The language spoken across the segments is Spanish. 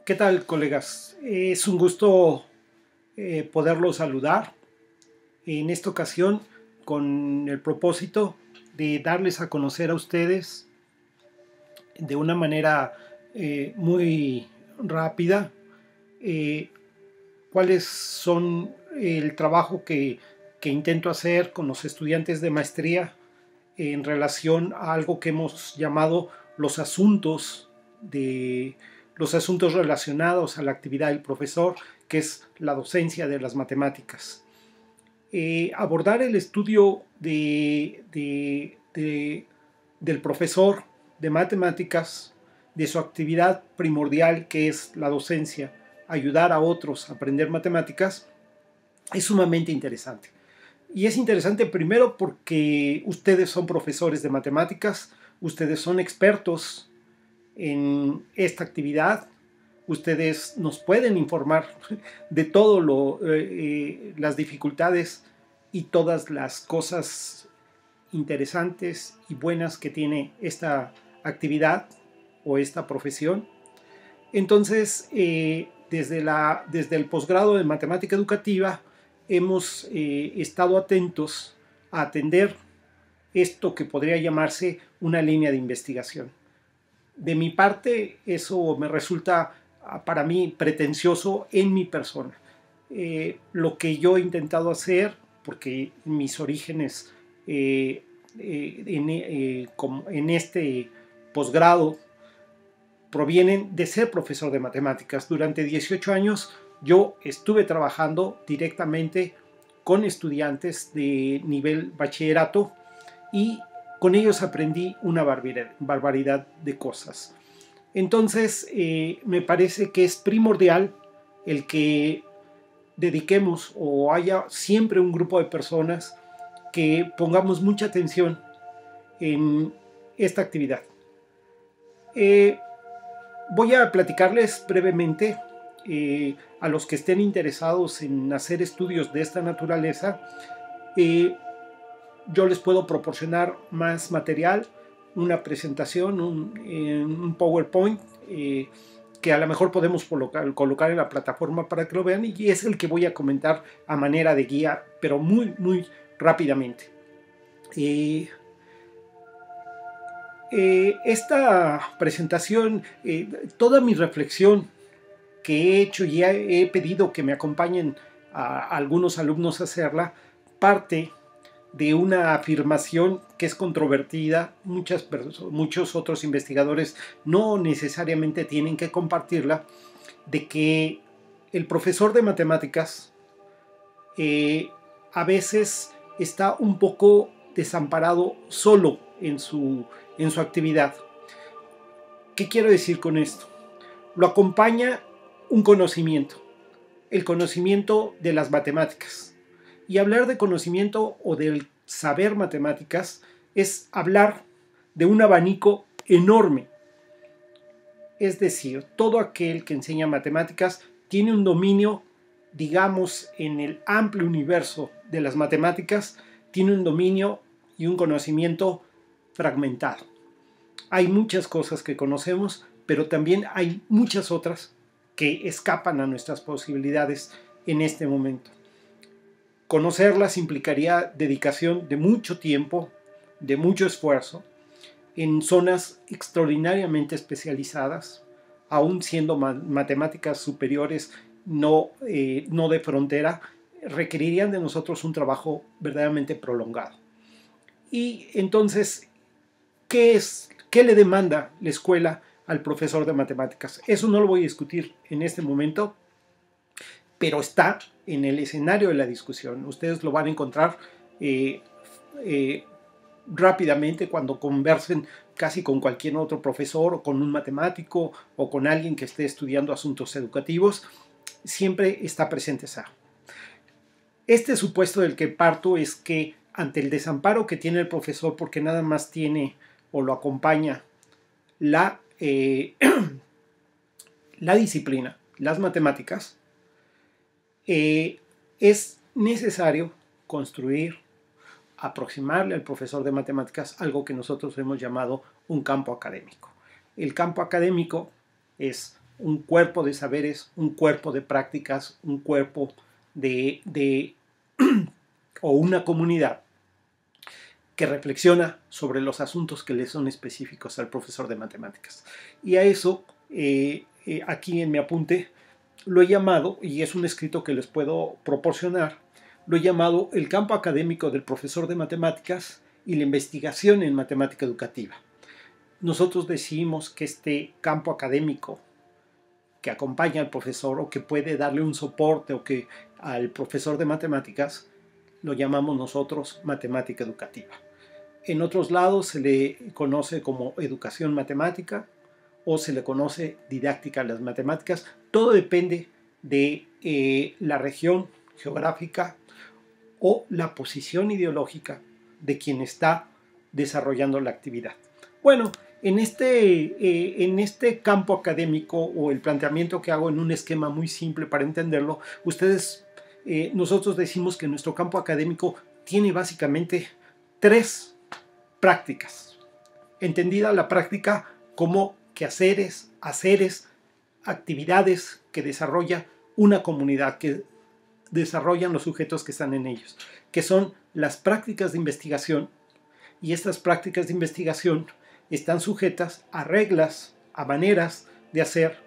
¿Qué tal, colegas? Es un gusto poderlos saludar en esta ocasión con el propósito de darles a conocer a ustedes de una manera muy rápida eh, cuáles son el trabajo que intento hacer con los estudiantes de maestría en relación a algo que hemos llamado los asuntos de los asuntos relacionados a la actividad del profesor, que es la docencia de las matemáticas. Abordar el estudio del profesor de matemáticas, de su actividad primordial, que es la docencia, ayudar a otros a aprender matemáticas, es sumamente interesante. Y es interesante primero porque ustedes son profesores de matemáticas, ustedes son expertos en esta actividad, ustedes nos pueden informar de todo las dificultades y todas las cosas interesantes y buenas que tiene esta actividad o esta profesión. Entonces, desde el posgrado de matemática educativa, hemos estado atentos a atender esto que podría llamarse una línea de investigación. De mi parte, eso me resulta para mí pretencioso en mi persona. Lo que yo he intentado hacer, porque mis orígenes en este posgrado provienen de ser profesor de matemáticas. Durante 18 años yo estuve trabajando directamente con estudiantes de nivel bachillerato y con ellos aprendí una barbaridad de cosas. Entonces, me parece que es primordial el que dediquemos o haya siempre un grupo de personas que pongamos mucha atención en esta actividad. Voy a platicarles brevemente a los que estén interesados en hacer estudios de esta naturaleza. Yo les puedo proporcionar más material, una presentación, un PowerPoint que a lo mejor podemos colocar en la plataforma para que lo vean, y es el que voy a comentar a manera de guía, pero muy rápidamente. Esta presentación, toda mi reflexión que he hecho y he pedido que me acompañen a algunos alumnos a hacerla, parte de una afirmación que es controvertida. Muchos otros investigadores no necesariamente tienen que compartirla, de que el profesor de matemáticas a veces está un poco desamparado solo en su actividad. ¿Qué quiero decir con esto? Lo acompaña un conocimiento, el conocimiento de las matemáticas. Y hablar de conocimiento o del saber matemáticas es hablar de un abanico enorme. Es decir, todo aquel que enseña matemáticas tiene un dominio, digamos, en el amplio universo de las matemáticas, tiene un dominio y un conocimiento fragmentado. Hay muchas cosas que conocemos, pero también hay muchas otras que escapan a nuestras posibilidades en este momento. Conocerlas implicaría dedicación de mucho tiempo, de mucho esfuerzo, en zonas extraordinariamente especializadas, aún siendo matemáticas superiores no de frontera, requerirían de nosotros un trabajo verdaderamente prolongado. Y entonces, ¿qué le demanda la escuela al profesor de matemáticas? Eso no lo voy a discutir en este momento, pero está en el escenario de la discusión. Ustedes lo van a encontrar rápidamente cuando conversen casi con cualquier otro profesor o con un matemático o con alguien que esté estudiando asuntos educativos. Siempre está presente esa. Este supuesto del que parto es que ante el desamparo que tiene el profesor porque nada más tiene o lo acompaña la disciplina, las matemáticas, es necesario construir, aproximarle al profesor de matemáticas algo que nosotros hemos llamado un campo académico. El campo académico es un cuerpo de saberes, un cuerpo de prácticas, un cuerpo o una comunidad que reflexiona sobre los asuntos que le son específicos al profesor de matemáticas. Y a eso, aquí en mi apunte, lo he llamado, y es un escrito que les puedo proporcionar, lo he llamado el campo académico del profesor de matemáticas y la investigación en matemática educativa. Nosotros decimos que este campo académico que acompaña al profesor o que puede darle un soporte o que al profesor de matemáticas lo llamamos nosotros matemática educativa. En otros lados se le conoce como educación matemática o se le conoce didáctica de las matemáticas. Todo depende de la región geográfica o la posición ideológica de quien está desarrollando la actividad. Bueno, en este campo académico o el planteamiento que hago en un esquema muy simple para entenderlo, nosotros decimos que nuestro campo académico tiene básicamente 3 prácticas. Entendida la práctica como quehaceres, haceres, actividades que desarrolla una comunidad, que desarrollan los sujetos que están en ellos, que son las prácticas de investigación, y estas prácticas de investigación están sujetas a reglas, a maneras de hacer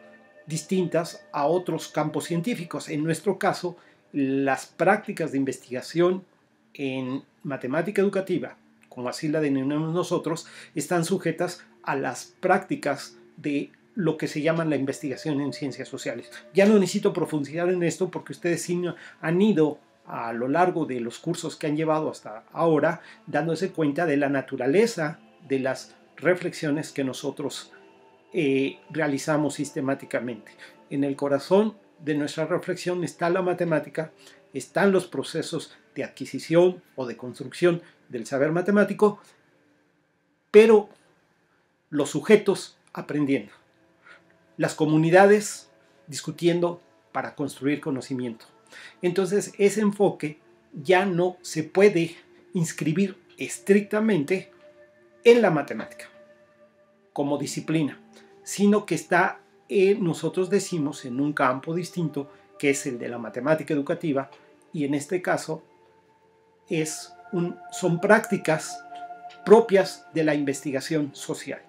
distintas a otros campos científicos. En nuestro caso, las prácticas de investigación en matemática educativa, como así la denominamos nosotros, están sujetas a las prácticas de lo que se llama la investigación en ciencias sociales. Ya no necesito profundizar en esto porque ustedes sí han ido a lo largo de los cursos que han llevado hasta ahora dándose cuenta de la naturaleza de las reflexiones que nosotros realizamos sistemáticamente. En el corazón de nuestra reflexión está la matemática, están los procesos de adquisición o de construcción del saber matemático, pero los sujetos aprendiendo, las comunidades discutiendo para construir conocimiento. Entonces ese enfoque ya no se puede inscribir estrictamente en la matemática como disciplina, sino que está, nosotros decimos, en un campo distinto, que es el de la matemática educativa, y en este caso son prácticas propias de la investigación social.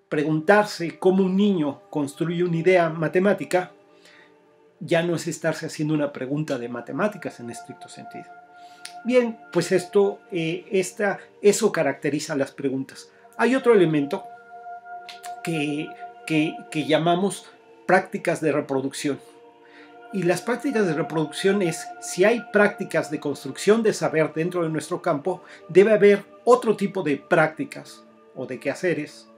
Preguntarse cómo un niño construye una idea matemática ya no es estarse haciendo una pregunta de matemáticas en estricto sentido. Bien, pues eso caracteriza las preguntas. Hay otro elemento que llamamos prácticas de reproducción. Y las prácticas de reproducción es, si hay prácticas de construcción de saber dentro de nuestro campo, debe haber otro tipo de prácticas o de quehaceres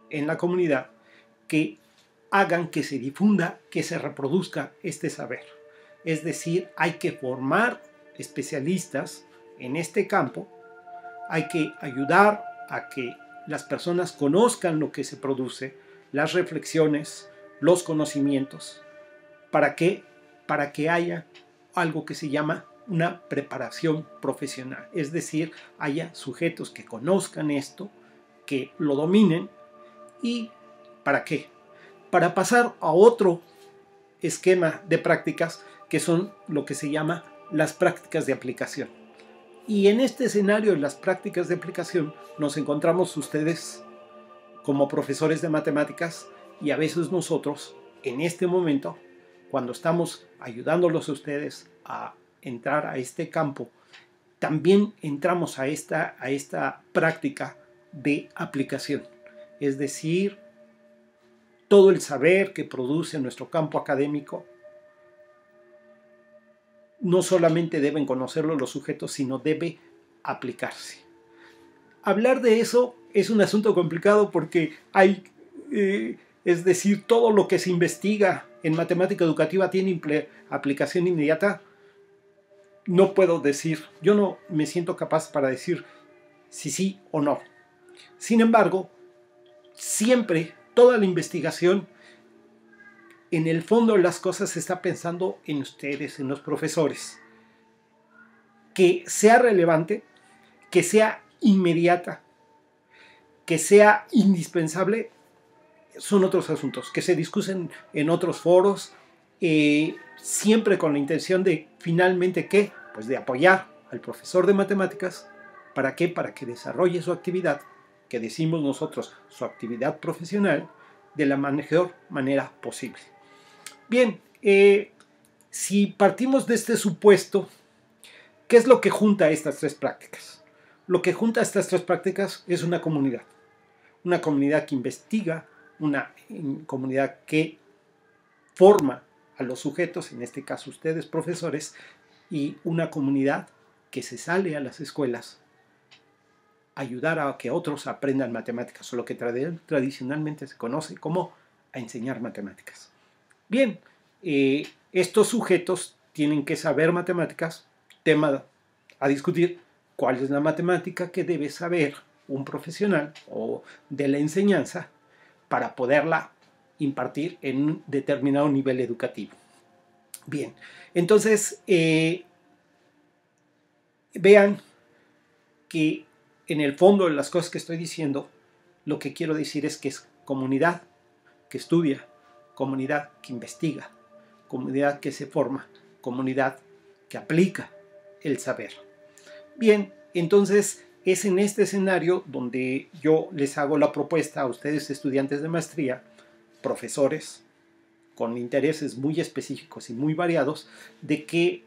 en la comunidad que hagan que se difunda, que se reproduzca este saber. Es decir, hay que formar especialistas en este campo, hay que ayudar a que las personas conozcan lo que se produce, las reflexiones, los conocimientos, para que haya algo que se llama una preparación profesional, es decir, haya sujetos que conozcan esto, que lo dominen. ¿Y para qué? Para pasar a otro esquema de prácticas que son lo que se llama las prácticas de aplicación. Y en este escenario de las prácticas de aplicación nos encontramos ustedes como profesores de matemáticas y a veces nosotros en este momento, cuando estamos ayudándolos a ustedes a entrar a este campo, también entramos a esta práctica de aplicación. Es decir, todo el saber que produce nuestro campo académico no solamente deben conocerlo los sujetos, sino debe aplicarse. Hablar de eso es un asunto complicado porque es decir, todo lo que se investiga en matemática educativa tiene aplicación inmediata. No puedo decir, yo no me siento capaz para decir si sí o no. Sin embargo, siempre toda la investigación, en el fondo de las cosas, se está pensando en ustedes, en los profesores. Que sea relevante, que sea inmediata, que sea indispensable, son otros asuntos que se discuten en otros foros, siempre con la intención de finalmente ¿qué? Pues de apoyar al profesor de matemáticas. ¿Para qué? Para que desarrolle su actividad, que decimos nosotros, su actividad profesional, de la mejor manera posible. Bien, si partimos de este supuesto, ¿qué es lo que junta estas tres prácticas? Lo que junta estas tres prácticas es una comunidad que investiga, una comunidad que forma a los sujetos, en este caso ustedes profesores, y una comunidad que se sale a las escuelas a ayudar a que otros aprendan matemáticas, o lo que tradicionalmente se conoce como a enseñar matemáticas. Bien, estos sujetos tienen que saber matemáticas, tema a discutir, cuál es la matemática que debe saber un profesional o de la enseñanza para poderla impartir en un determinado nivel educativo. Bien, entonces vean que en el fondo de las cosas que estoy diciendo, lo que quiero decir es que es comunidad que estudia, comunidad que investiga, comunidad que se forma, comunidad que aplica el saber. Bien, entonces es en este escenario donde yo les hago la propuesta a ustedes, estudiantes de maestría, profesores con intereses muy específicos y muy variados, de que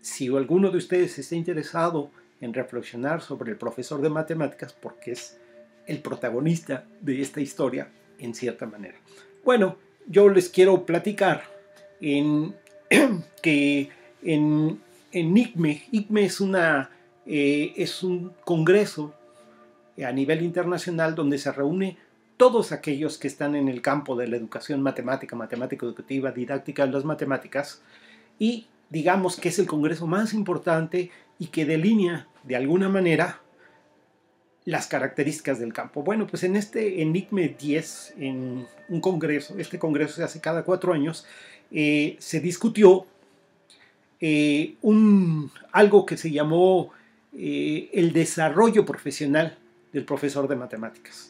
si alguno de ustedes está interesado en reflexionar sobre el profesor de matemáticas, porque es el protagonista de esta historia en cierta manera. Bueno, yo les quiero platicar que en ICME es un congreso a nivel internacional donde se reúne todos aquellos que están en el campo de la educación matemática, matemática educativa, didáctica de las matemáticas, y digamos que es el congreso más importante y que delinea de alguna manera las características del campo. Bueno, pues en ICME 10, en un congreso, este congreso se hace cada 4 años, se discutió algo que se llamó el desarrollo profesional del profesor de matemáticas.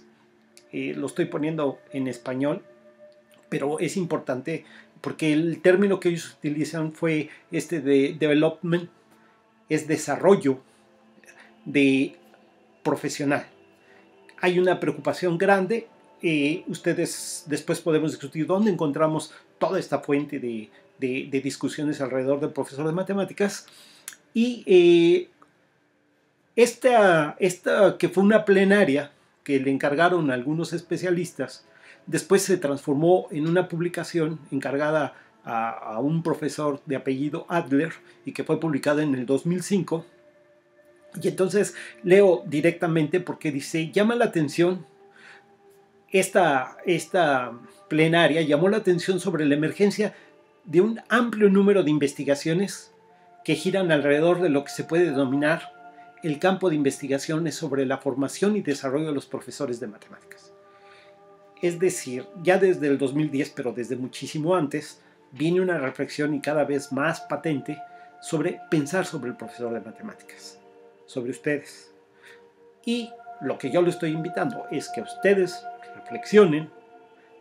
Lo estoy poniendo en español, pero es importante porque el término que ellos utilizan fue este de development, es desarrollo de profesional. Hay una preocupación grande. Ustedes después podemos discutir dónde encontramos toda esta fuente de discusiones alrededor del profesor de matemáticas. Y esta que fue una plenaria que le encargaron a algunos especialistas, después se transformó en una publicación encargada a un profesor de apellido Adler y que fue publicada en el 2005. Y entonces leo directamente porque dice, llama la atención, esta plenaria llamó la atención sobre la emergencia de un amplio número de investigaciones que giran alrededor de lo que se puede denominar el campo de investigaciones sobre la formación y desarrollo de los profesores de matemáticas. Es decir, ya desde el 2010, pero desde muchísimo antes, viene una reflexión y cada vez más patente sobre pensar sobre el profesor de matemáticas, sobre ustedes. Y lo que yo les estoy invitando es que ustedes reflexionen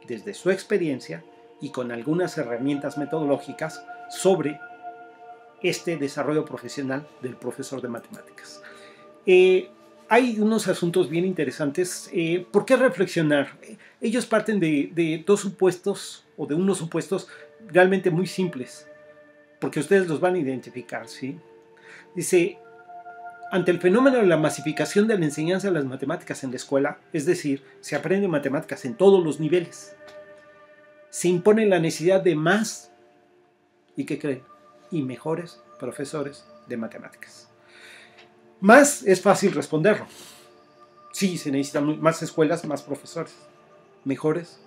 desde su experiencia y con algunas herramientas metodológicas sobre este desarrollo profesional del profesor de matemáticas. Hay unos asuntos bien interesantes. ¿Por qué reflexionar? Ellos parten de dos supuestos o de unos supuestos realmente muy simples, porque ustedes los van a identificar, ¿sí? Dice, ante el fenómeno de la masificación de la enseñanza de las matemáticas en la escuela, es decir, se aprende matemáticas en todos los niveles, se impone la necesidad de más, ¿y qué creen? Y mejores profesores de matemáticas. Más es fácil responderlo. Sí, se necesitan más escuelas, más profesores. Mejores.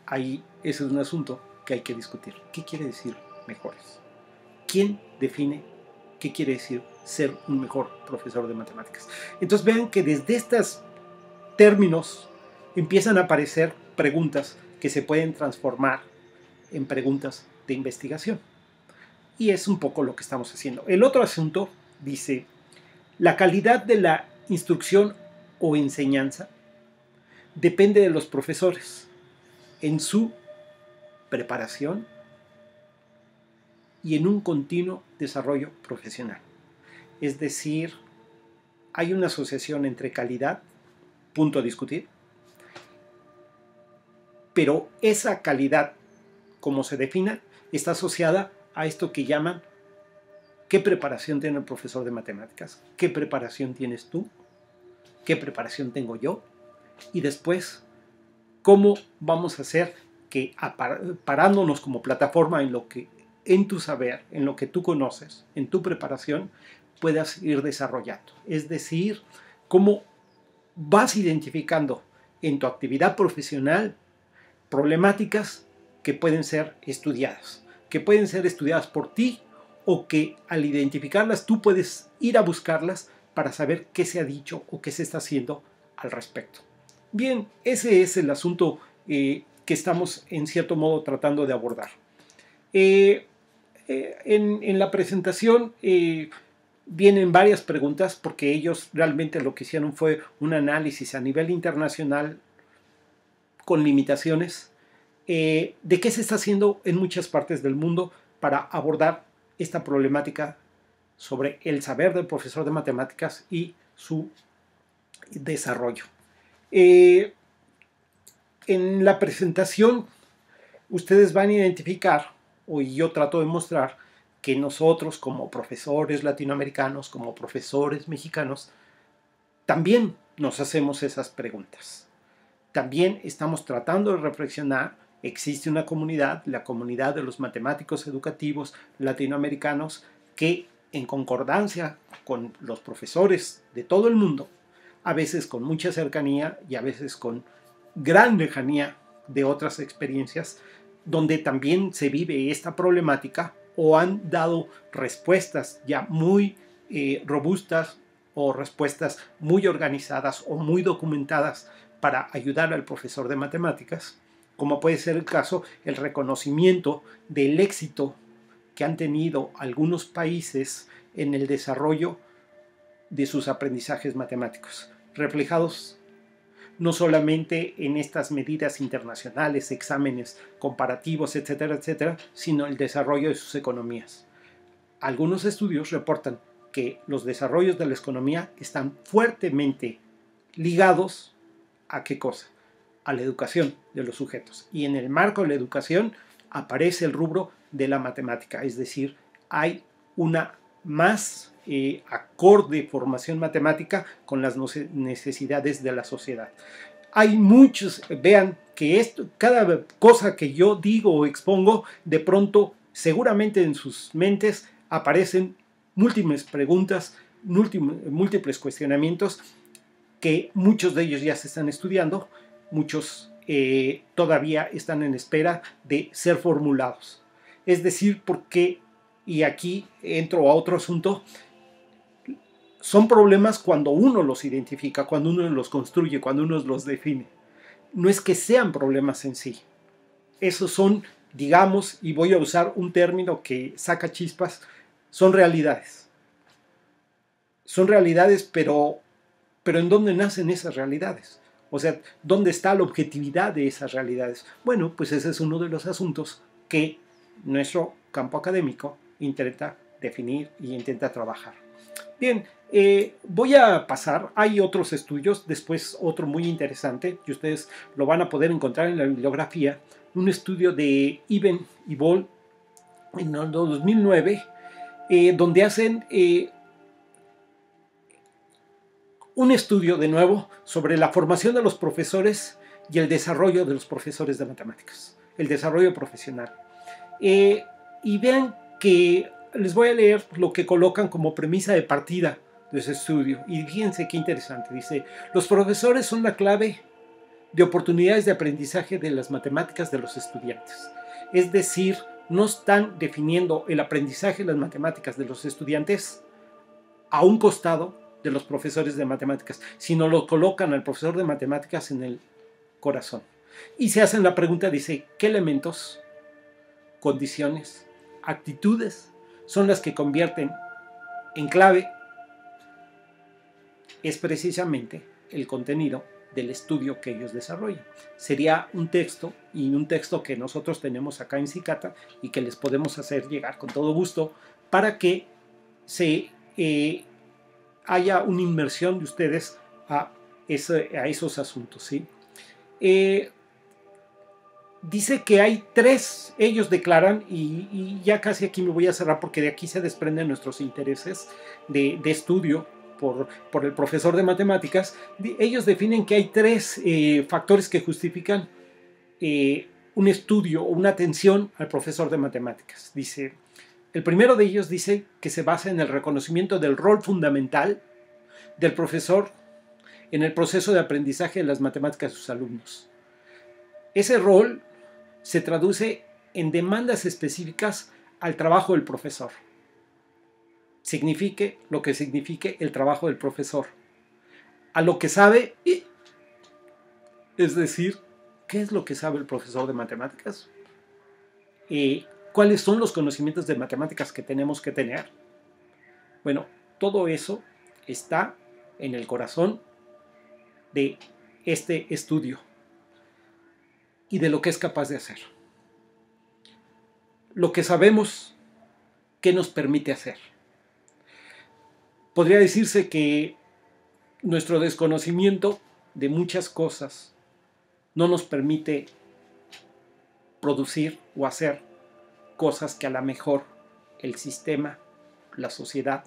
Ahí ese es un asunto que hay que discutir. ¿Qué quiere decir mejores? ¿Quién define qué quiere decir ser un mejor profesor de matemáticas? Entonces vean que desde estos términos empiezan a aparecer preguntas que se pueden transformar en preguntas de investigación. Y es un poco lo que estamos haciendo. El otro asunto dice, la calidad de la instrucción o enseñanza depende de los profesores en su preparación y en un continuo desarrollo profesional. Es decir, hay una asociación entre calidad, punto a discutir, pero esa calidad, como se defina, está asociada a esto que llaman qué preparación tiene el profesor de matemáticas, qué preparación tienes tú, qué preparación tengo yo, y después cómo vamos a hacer que, parándonos como plataforma en tu saber, en lo que tú conoces, en tu preparación, puedas ir desarrollando. Es decir, cómo vas identificando en tu actividad profesional problemáticas que pueden ser estudiadas por ti, o que al identificarlas tú puedes ir a buscarlas para saber qué se ha dicho o qué se está haciendo al respecto. Bien, ese es el asunto que estamos en cierto modo tratando de abordar. En la presentación vienen varias preguntas, porque ellos realmente lo que hicieron fue un análisis a nivel internacional con limitaciones de qué se está haciendo en muchas partes del mundo para abordar esta problemática sobre el saber del profesor de matemáticas y su desarrollo. En la presentación ustedes van a identificar, o yo trato de mostrar, que nosotros como profesores latinoamericanos, como profesores mexicanos, también nos hacemos esas preguntas. También estamos tratando de reflexionar. Existe una comunidad, la comunidad de los matemáticos educativos latinoamericanos, que en concordancia con los profesores de todo el mundo, a veces con mucha cercanía y a veces con gran lejanía de otras experiencias, donde también se vive esta problemática, o han dado respuestas ya muy robustas, o respuestas muy organizadas o muy documentadas para ayudar al profesor de matemáticas, como puede ser el caso, el reconocimiento del éxito que han tenido algunos países en el desarrollo de sus aprendizajes matemáticos, reflejados no solamente en estas medidas internacionales, exámenes comparativos, etcétera, etcétera, sino el desarrollo de sus economías. Algunos estudios reportan que los desarrollos de la economía están fuertemente ligados ¿a qué cosa? A la educación de los sujetos. Y en el marco de la educación aparece el rubro de la matemática, es decir, hay una más acorde formación matemática con las necesidades de la sociedad. Hay muchos, vean que cada cosa que yo digo o expongo, de pronto, seguramente en sus mentes aparecen múltiples preguntas, múltiples cuestionamientos, que muchos de ellos ya se están estudiando, muchos todavía están en espera de ser formulados. Es decir, porque, y aquí entro a otro asunto, son problemas cuando uno los identifica, cuando uno los construye, cuando uno los define. No es que sean problemas en sí. Esos son, digamos, y voy a usar un término que saca chispas, son realidades. Son realidades, pero ¿en dónde nacen esas realidades? O sea, ¿dónde está la objetividad de esas realidades? Bueno, pues ese es uno de los asuntos que nuestro campo académico intenta definir y intenta trabajar. Bien, voy a pasar, hay otros estudios, después otro muy interesante, y ustedes lo van a poder encontrar en la bibliografía, un estudio de Iben y Boll en el 2009, donde hacen un estudio de nuevo sobre la formación de los profesores y el desarrollo de los profesores de matemáticas, el desarrollo profesional. Y vean que les voy a leer lo que colocan como premisa de partida de ese estudio. Y fíjense qué interesante. Dice, los profesores son la clave de oportunidades de aprendizaje de las matemáticas de los estudiantes. Es decir, no están definiendo el aprendizaje de las matemáticas de los estudiantes a un costado de los profesores de matemáticas, sino lo colocan al profesor de matemáticas en el corazón. Y se hacen la pregunta, dice, ¿qué elementos, condiciones, actitudes son las que convierten en clave? Es precisamente el contenido del estudio que ellos desarrollan. Sería un texto, y un texto que nosotros tenemos acá en Cicata y que les podemos hacer llegar con todo gusto para que haya una inmersión de ustedes a esos asuntos, ¿sí? Dice que hay 3, ellos declaran, y ya casi aquí me voy a cerrar porque de aquí se desprenden nuestros intereses de estudio por el profesor de matemáticas. Ellos definen que hay 3 factores que justifican un estudio o una atención al profesor de matemáticas. Dice, el primero de ellos dice que se basa en el reconocimiento del rol fundamental del profesor en el proceso de aprendizaje de las matemáticas de sus alumnos. Ese rol se traduce en demandas específicas al trabajo del profesor. Signifique lo que signifique el trabajo del profesor. A lo que sabe, es decir, ¿qué es lo que sabe el profesor de matemáticas? ¿Cuáles son los conocimientos de matemáticas que tenemos que tener? Bueno, todo eso está en el corazón de este estudio y de lo que es capaz de hacer. Lo que sabemos, ¿qué nos permite hacer? Podría decirse que nuestro desconocimiento de muchas cosas no nos permite producir o hacer cosas que a lo mejor el sistema, la sociedad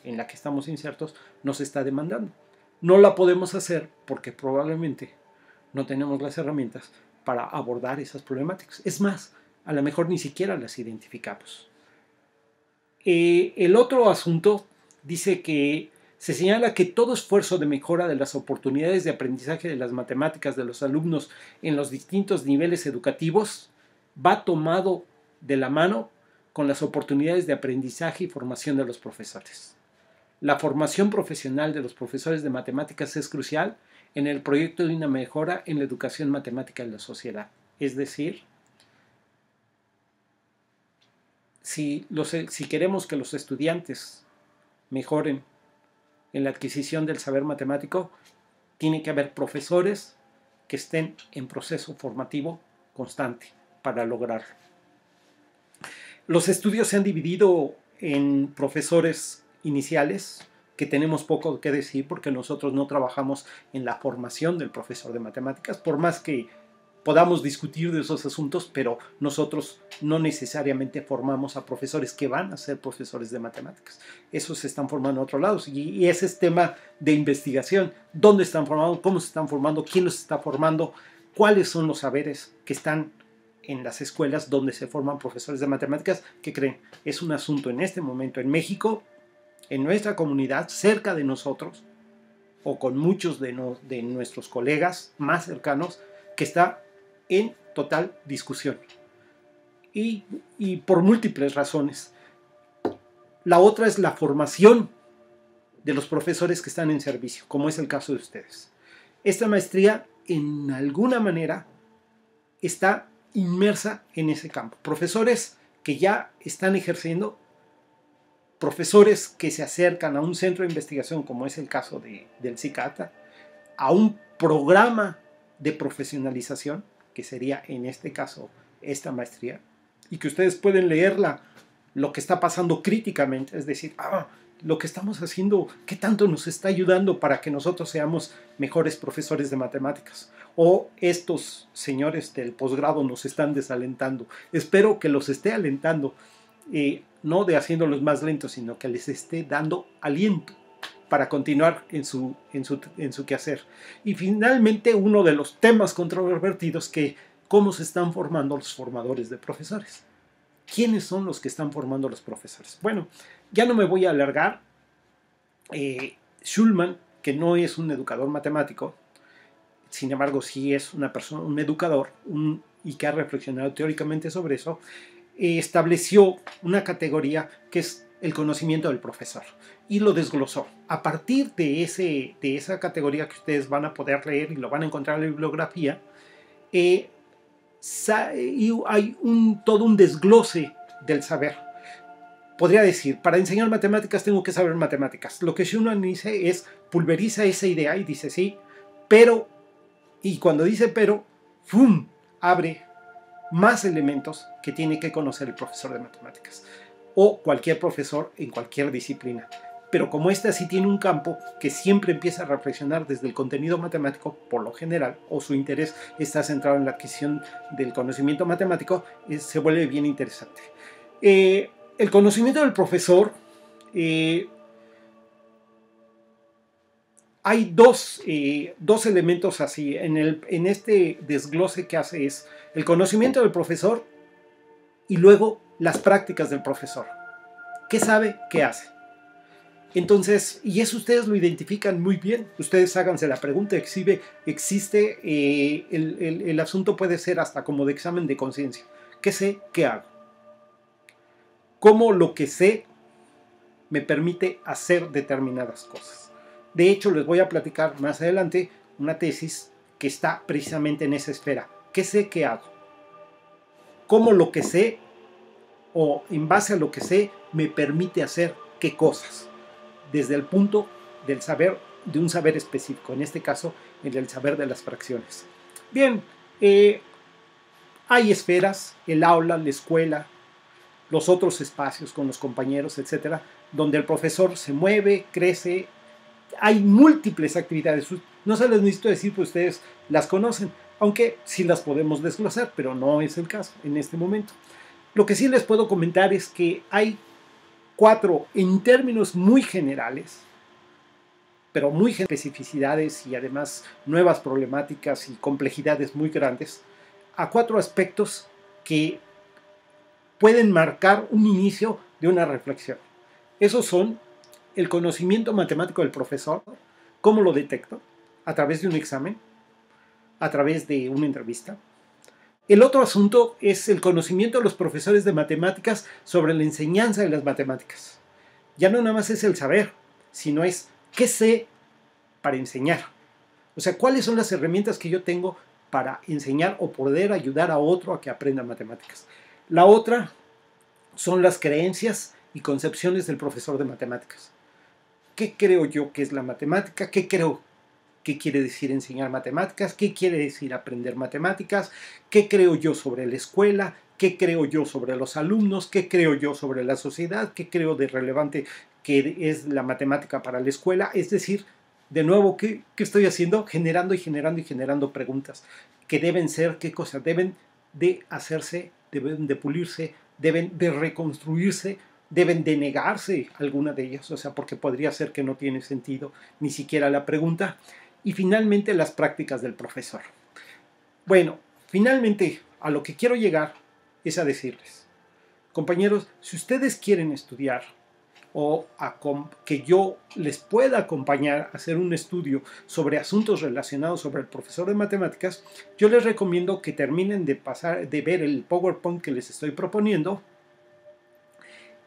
en la que estamos insertos nos está demandando. No la podemos hacer porque probablemente no tenemos las herramientas para abordar esas problemáticas. Es más, a lo mejor ni siquiera las identificamos. El otro asunto dice que se señala que todo esfuerzo de mejora de las oportunidades de aprendizaje de las matemáticas de los alumnos en los distintos niveles educativos va tomado de la mano con las oportunidades de aprendizaje y formación de los profesores. La formación profesional de los profesores de matemáticas es crucial en el proyecto de una mejora en la educación matemática en la sociedad. Es decir, si queremos que los estudiantes mejoren en la adquisición del saber matemático, tiene que haber profesores que estén en proceso formativo constante para lograrlo. Los estudios se han dividido en profesores iniciales, que tenemos poco que decir porque nosotros no trabajamos en la formación del profesor de matemáticas, por más que podamos discutir de esos asuntos, pero nosotros no necesariamente formamos a profesores que van a ser profesores de matemáticas. Esos se están formando a otros lados y ese es tema de investigación. ¿Dónde están formando? ¿Cómo se están formando? ¿Quién los está formando? ¿Cuáles son los saberes que están en las escuelas donde se forman profesores de matemáticas? ¿Qué creen? Es un asunto en este momento en México, en nuestra comunidad, cerca de nosotros, o con muchos de nuestros colegas más cercanos, que está en total discusión. Y por múltiples razones. La otra es la formación de los profesores que están en servicio, como es el caso de ustedes. Esta maestría, en alguna manera, está inmersa en ese campo. Profesores que ya están ejerciendo, profesores que se acercan a un centro de investigación, como es el caso del Cicata, a un programa de profesionalización, que sería en este caso esta maestría, y que ustedes pueden leerla, lo que está pasando críticamente, es decir, lo que estamos haciendo, ¿qué tanto nos está ayudando para que nosotros seamos mejores profesores de matemáticas? O estos señores del posgrado nos están desalentando. Espero que los esté alentando, no de haciéndolos más lentos, sino que les esté dando aliento para continuar en su quehacer. Y finalmente, uno de los temas controvertidos, que cómo se están formando los formadores de profesores. ¿Quiénes son los que están formando los profesores? Bueno, ya no me voy a alargar. Schulman, que no es un educador matemático, sin embargo sí es una persona, un educador, y que ha reflexionado teóricamente sobre eso, estableció una categoría que es el conocimiento del profesor y lo desglosó. A partir de esa categoría que ustedes van a poder leer y lo van a encontrar en la bibliografía, hay todo un desglose del saber. Podría decir, para enseñar matemáticas tengo que saber matemáticas. Lo que Schulman dice es, pulveriza esa idea y dice sí, pero Y cuando dice pero, ¡fum!, abre más elementos que tiene que conocer el profesor de matemáticas o cualquier profesor en cualquier disciplina. Pero como esta sí tiene un campo que siempre empieza a reflexionar desde el contenido matemático, por lo general, o su interés está centrado en la adquisición del conocimiento matemático, se vuelve bien interesante. El conocimiento del profesor, hay dos elementos así. En este desglose que hace es el conocimiento del profesor y luego las prácticas del profesor. ¿Qué sabe? ¿Qué hace? Entonces, y eso ustedes lo identifican muy bien. Ustedes háganse la pregunta, existe, el asunto puede ser hasta como de examen de conciencia. ¿Qué sé? ¿Qué hago? ¿Cómo lo que sé me permite hacer determinadas cosas? De hecho, les voy a platicar más adelante una tesis que está precisamente en esa esfera. ¿Qué sé? ¿Qué hago? ¿Cómo lo que sé o en base a lo que sé me permite hacer qué cosas? Desde el punto del saber, de un saber específico, en este caso, el saber de las fracciones. Bien, hay esferas, el aula, la escuela, los otros espacios con los compañeros, etcétera, donde el profesor se mueve, crece. Hay múltiples actividades. No se les necesito decir, pues ustedes las conocen, aunque sí las podemos desglosar, pero no es el caso en este momento. Lo que sí les puedo comentar es que hay 4, en términos muy generales, pero muy especificidades y además nuevas problemáticas y complejidades muy grandes, a 4 aspectos que pueden marcar un inicio de una reflexión. Esos son el conocimiento matemático del profesor, cómo lo detecto, a través de un examen, a través de una entrevista. El otro asunto es el conocimiento de los profesores de matemáticas sobre la enseñanza de las matemáticas. Ya no nada más es el saber, sino es qué sé para enseñar. O sea, cuáles son las herramientas que yo tengo para enseñar o poder ayudar a otro a que aprenda matemáticas. La otra son las creencias y concepciones del profesor de matemáticas. ¿Qué creo yo que es la matemática? ¿Qué creo que quiere decir enseñar matemáticas? ¿Qué quiere decir aprender matemáticas? ¿Qué creo yo sobre la escuela? ¿Qué creo yo sobre los alumnos? ¿Qué creo yo sobre la sociedad? ¿Qué creo de relevante que es la matemática para la escuela? Es decir, de nuevo, ¿qué estoy haciendo? Generando y generando y generando preguntas que deben ser, qué cosas deben de hacerse, deben de pulirse, deben de reconstruirse, deben de negarse alguna de ellas, o sea, porque podría ser que no tiene sentido ni siquiera la pregunta. Y finalmente, las prácticas del profesor. Bueno, finalmente, a lo que quiero llegar es a decirles, compañeros, si ustedes quieren estudiar o que yo les pueda acompañar a hacer un estudio sobre asuntos relacionados sobre el profesor de matemáticas, yo les recomiendo que terminen de ver el PowerPoint que les estoy proponiendo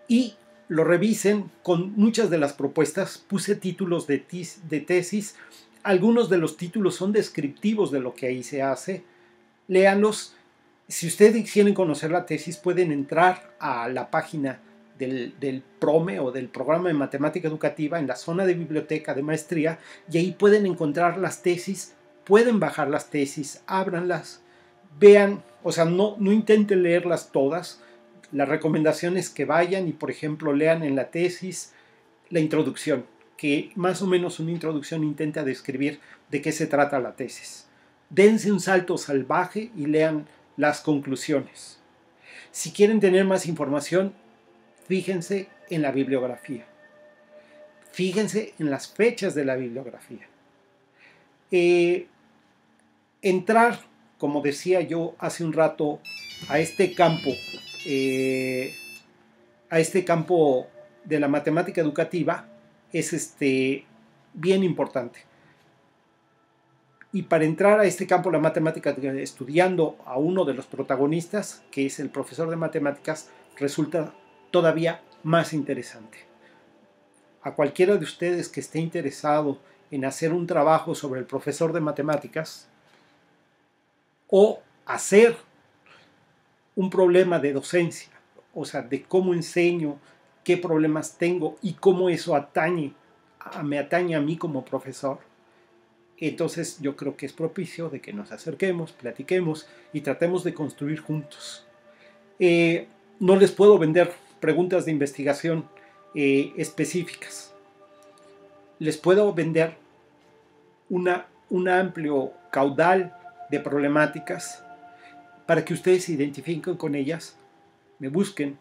y lo revisen con muchas de las propuestas. Puse títulos de tesis, algunos de los títulos son descriptivos de lo que ahí se hace. Léanlos. Si ustedes quieren conocer la tesis, pueden entrar a la página del PROME o del Programa de Matemática Educativa en la zona de biblioteca de maestría y ahí pueden encontrar las tesis, pueden bajar las tesis, ábranlas, vean, o sea, no intenten leerlas todas. La recomendación es que vayan y, por ejemplo, lean en la tesis la introducción, que más o menos una introducción intenta describir de qué se trata la tesis. Dense un salto salvaje y lean las conclusiones. Si quieren tener más información, fíjense en la bibliografía. Fíjense en las fechas de la bibliografía. Entrar, como decía yo hace un rato, a este campo de la matemática educativa es bien importante. Y para entrar a este campo de la matemática, estudiando a uno de los protagonistas, que es el profesor de matemáticas, resulta todavía más interesante. A cualquiera de ustedes que esté interesado en hacer un trabajo sobre el profesor de matemáticas o hacer un problema de docencia, o sea, de cómo enseño, qué problemas tengo y cómo eso me atañe a mí como profesor, Entonces yo creo que es propicio de que nos acerquemos, platiquemos y tratemos de construir juntos. No les puedo vender preguntas de investigación específicas. Les puedo vender un amplio caudal de problemáticas para que ustedes se identifiquen con ellas, me busquen,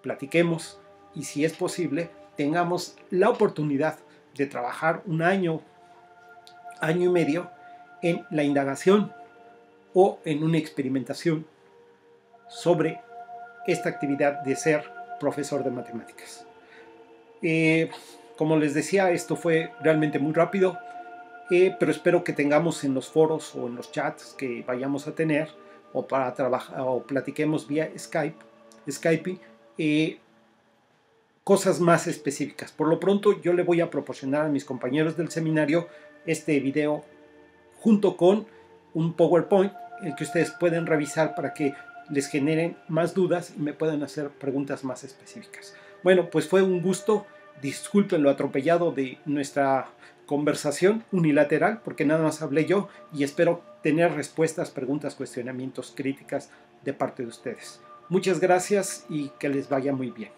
platiquemos y, si es posible, tengamos la oportunidad de trabajar un año y medio en la indagación o en una experimentación sobre esta actividad de ser profesor de matemáticas. Como les decía, esto fue realmente muy rápido, pero espero que tengamos en los foros o en los chats que vayamos a tener o para trabajar o platiquemos vía Skype, cosas más específicas. Por lo pronto yo le voy a proporcionar a mis compañeros del seminario este video junto con un PowerPoint, el que ustedes pueden revisar para que les generen más dudas y me puedan hacer preguntas más específicas. Bueno, pues fue un gusto. Disculpen lo atropellado de nuestra conversación unilateral, porque nada más hablé yo, y espero tener respuestas, preguntas, cuestionamientos, críticas de parte de ustedes. Muchas gracias y que les vaya muy bien.